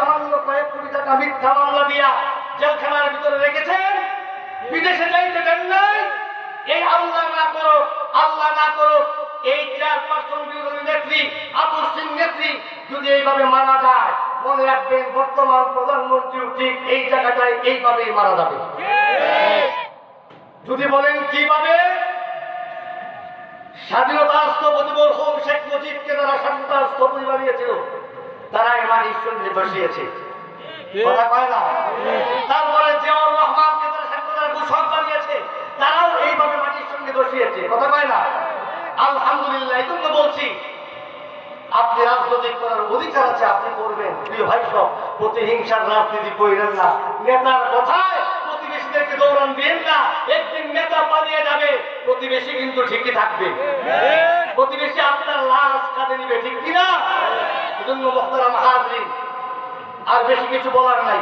সামান্য কয়েক কোটি টাকা মিথ্যা মামলা দিয়া জেলখানার ভিতরে রেখেছেন, বিদেশে যাইতে দেন নাই। এই আল্লাহ না করো, আল্লাহ না করো, এই 4% বিরোধী নেত্রী আবুল সিং নেত্রী যদি এইভাবে মারা যায়, মনে রাখবেন বর্তমান প্রধানমন্ত্রীও ঠিক এই জায়গাটায় এইভাবেই মারা যাবে। যদি বলেন কিভাবে, স্বাধীনতার স্থপতি মরহুম শেখ মুজিবকে যারা স্বাধীনতার স্থপতি বানিয়েছিল তারা এই মাটির সঙ্গে বসিয়েছে, কথা কয় না? তারপরে জিয়াউর রহমানকে যারা স্বাধীনতার ঘোষক বানিয়েছে তারাও এইভাবে মাটির সঙ্গে বসিয়েছে, কথা কয় না? আলহামদুলিল্লাহ। এই জন্য বলছি, আপনি রাজনীতি করার অধিকার আছে, আপনি করবেন। প্রিয় ভাই সব, প্রতিহিংসার রাজনীতি করেন না। নেতার কথায় প্রতিবেশীদেরকে দৌড়ান দিন না। একদিন নেতা পালিয়ে যাবে, প্রতিবেশী কিন্তু ঠিকই থাকবে। প্রতিবেশী আপনার লাশ কাঁধে নিবে, ঠিক কিনা? এজন্য মুহতারাম হাজরিন, আর বেশি কিছু বলার নাই।